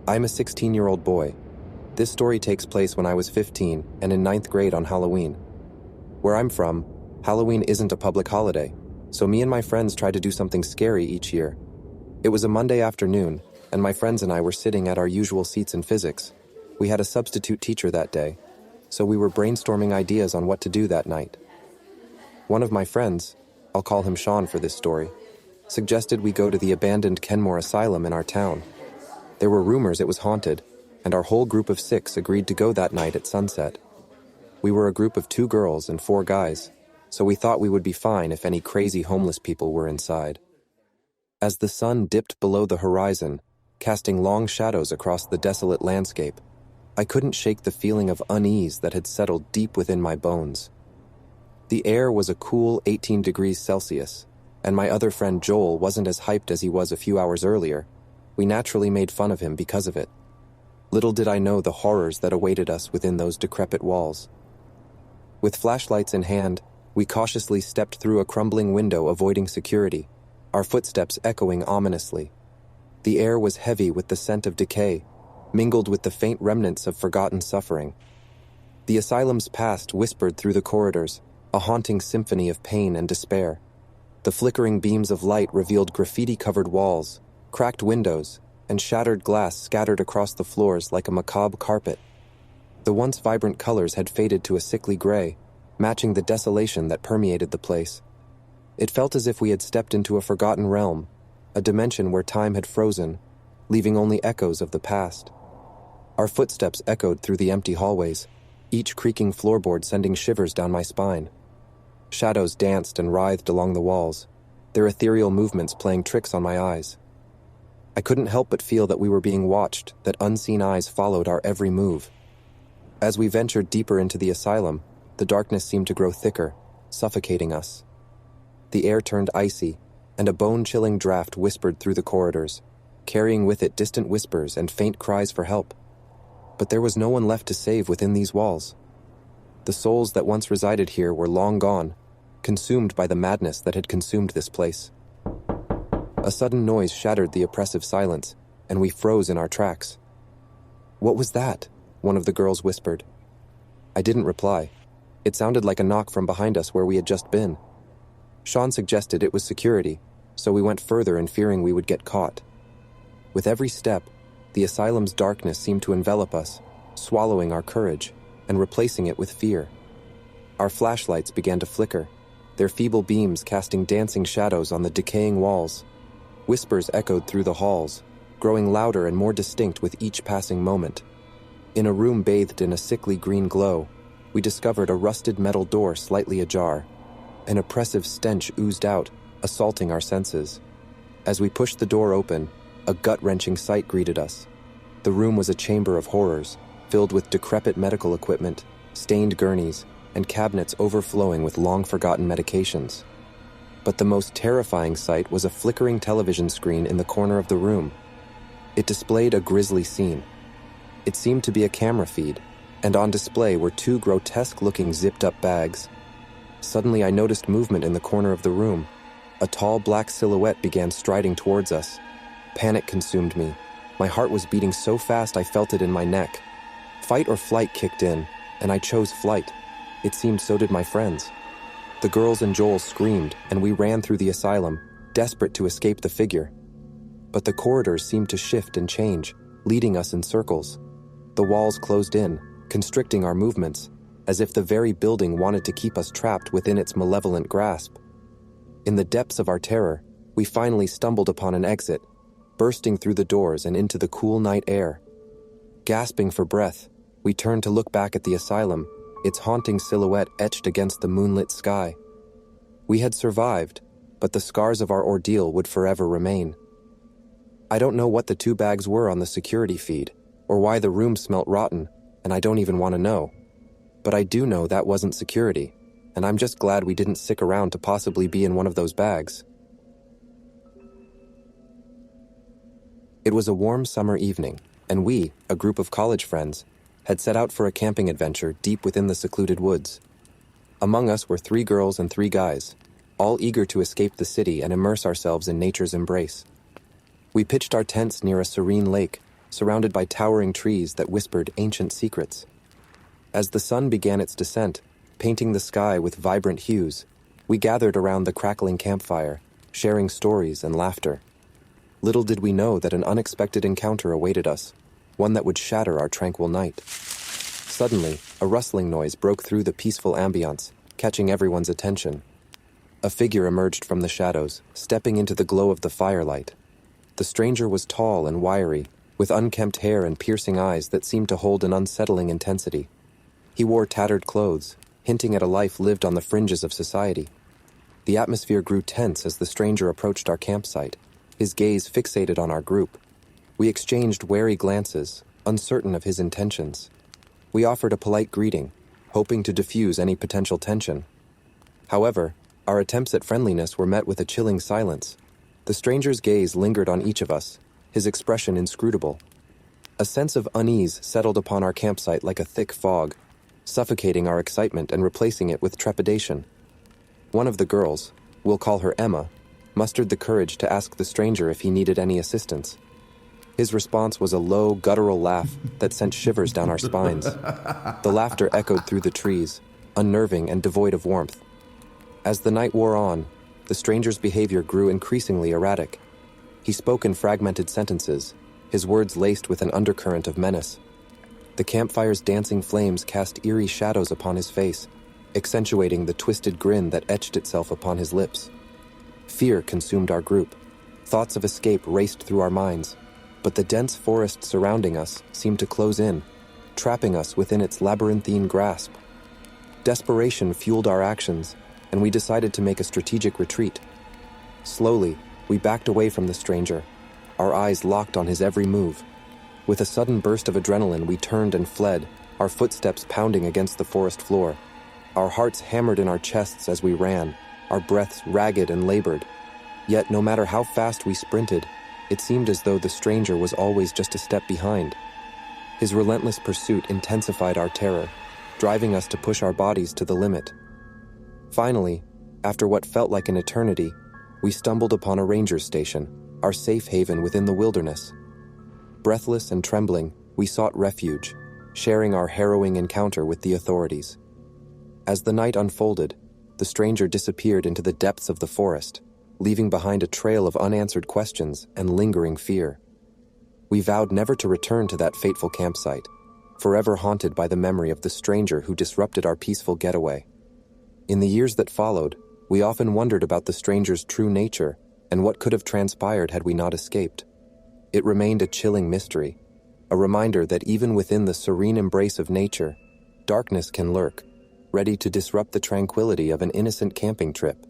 I'm a 16-year-old boy. This story takes place when I was 15 and in ninth grade on Halloween. Where I'm from, Halloween isn't a public holiday, so me and my friends try to do something scary each year. It was a Monday afternoon, and my friends and I were sitting at our usual seats in physics. We had a substitute teacher that day, so we were brainstorming ideas on what to do that night. One of my friends, I'll call him Sean for this story, suggested we go to the abandoned Kenmore Asylum in our town. There were rumors it was haunted, and our whole group of 6 agreed to go that night at sunset. We were a group of 2 girls and 4 guys, so we thought we would be fine if any crazy homeless people were inside. As the sun dipped below the horizon, casting long shadows across the desolate landscape, I couldn't shake the feeling of unease that had settled deep within my bones. The air was a cool 18 degrees Celsius, and my other friend Joel wasn't as hyped as he was a few hours earlier. We naturally made fun of him because of it. Little did I know the horrors that awaited us within those decrepit walls. With flashlights in hand, we cautiously stepped through a crumbling window, avoiding security, our footsteps echoing ominously. The air was heavy with the scent of decay, mingled with the faint remnants of forgotten suffering. The asylum's past whispered through the corridors, a haunting symphony of pain and despair. The flickering beams of light revealed graffiti-covered walls, cracked windows, and shattered glass scattered across the floors like a macabre carpet. The once vibrant colors had faded to a sickly gray, matching the desolation that permeated the place. It felt as if we had stepped into a forgotten realm, a dimension where time had frozen, leaving only echoes of the past. Our footsteps echoed through the empty hallways, each creaking floorboard sending shivers down my spine. Shadows danced and writhed along the walls, their ethereal movements playing tricks on my eyes. I couldn't help but feel that we were being watched, that unseen eyes followed our every move. As we ventured deeper into the asylum, the darkness seemed to grow thicker, suffocating us. The air turned icy, and a bone-chilling draft whispered through the corridors, carrying with it distant whispers and faint cries for help. But there was no one left to save within these walls. The souls that once resided here were long gone, consumed by the madness that had consumed this place. A sudden noise shattered the oppressive silence, and we froze in our tracks. "What was that?" one of the girls whispered. I didn't reply. It sounded like a knock from behind us where we had just been. Sean suggested it was security, so we went further in fearing we would get caught. With every step, the asylum's darkness seemed to envelop us, swallowing our courage and replacing it with fear. Our flashlights began to flicker, their feeble beams casting dancing shadows on the decaying walls. Whispers echoed through the halls, growing louder and more distinct with each passing moment. In a room bathed in a sickly green glow, we discovered a rusted metal door slightly ajar. An oppressive stench oozed out, assaulting our senses. As we pushed the door open, a gut-wrenching sight greeted us. The room was a chamber of horrors, filled with decrepit medical equipment, stained gurneys, and cabinets overflowing with long-forgotten medications. But the most terrifying sight was a flickering television screen in the corner of the room. It displayed a grisly scene. It seemed to be a camera feed, and on display were 2 grotesque-looking zipped-up bags. Suddenly I noticed movement in the corner of the room. A tall black silhouette began striding towards us. Panic consumed me. My heart was beating so fast I felt it in my neck. Fight or flight kicked in, and I chose flight. It seemed so did my friends. The girls and Joel screamed, and we ran through the asylum, desperate to escape the figure. But the corridors seemed to shift and change, leading us in circles. The walls closed in, constricting our movements, as if the very building wanted to keep us trapped within its malevolent grasp. In the depths of our terror, we finally stumbled upon an exit, bursting through the doors and into the cool night air. Gasping for breath, we turned to look back at the asylum, its haunting silhouette etched against the moonlit sky. We had survived, but the scars of our ordeal would forever remain. I don't know what the 2 bags were on the security feed, or why the room smelt rotten, and I don't even want to know. But I do know that wasn't security, and I'm just glad we didn't stick around to possibly be in one of those bags. It was a warm summer evening, and we, a group of college friends, had set out for a camping adventure deep within the secluded woods. Among us were 3 girls and 3 guys, all eager to escape the city and immerse ourselves in nature's embrace. We pitched our tents near a serene lake, surrounded by towering trees that whispered ancient secrets. As the sun began its descent, painting the sky with vibrant hues, we gathered around the crackling campfire, sharing stories and laughter. Little did we know that an unexpected encounter awaited us, one that would shatter our tranquil night. Suddenly, a rustling noise broke through the peaceful ambience, catching everyone's attention. A figure emerged from the shadows, stepping into the glow of the firelight. The stranger was tall and wiry, with unkempt hair and piercing eyes that seemed to hold an unsettling intensity. He wore tattered clothes, hinting at a life lived on the fringes of society. The atmosphere grew tense as the stranger approached our campsite, his gaze fixated on our group. We exchanged wary glances, uncertain of his intentions. We offered a polite greeting, hoping to diffuse any potential tension. However, our attempts at friendliness were met with a chilling silence. The stranger's gaze lingered on each of us, his expression inscrutable. A sense of unease settled upon our campsite like a thick fog, suffocating our excitement and replacing it with trepidation. One of the girls, we'll call her Emma, mustered the courage to ask the stranger if he needed any assistance. His response was a low, guttural laugh that sent shivers down our spines. The laughter echoed through the trees, unnerving and devoid of warmth. As the night wore on, the stranger's behavior grew increasingly erratic. He spoke in fragmented sentences, his words laced with an undercurrent of menace. The campfire's dancing flames cast eerie shadows upon his face, accentuating the twisted grin that etched itself upon his lips. Fear consumed our group. Thoughts of escape raced through our minds, but the dense forest surrounding us seemed to close in, trapping us within its labyrinthine grasp. Desperation fueled our actions, and we decided to make a strategic retreat. Slowly, we backed away from the stranger, our eyes locked on his every move. With a sudden burst of adrenaline, we turned and fled, our footsteps pounding against the forest floor. Our hearts hammered in our chests as we ran, our breaths ragged and labored. Yet, no matter how fast we sprinted, it seemed as though the stranger was always just a step behind. His relentless pursuit intensified our terror, driving us to push our bodies to the limit. Finally, after what felt like an eternity, we stumbled upon a ranger station, our safe haven within the wilderness. Breathless and trembling, we sought refuge, sharing our harrowing encounter with the authorities. As the night unfolded, the stranger disappeared into the depths of the forest, leaving behind a trail of unanswered questions and lingering fear. We vowed never to return to that fateful campsite, forever haunted by the memory of the stranger who disrupted our peaceful getaway. In the years that followed, we often wondered about the stranger's true nature and what could have transpired had we not escaped. It remained a chilling mystery, a reminder that even within the serene embrace of nature, darkness can lurk, ready to disrupt the tranquility of an innocent camping trip.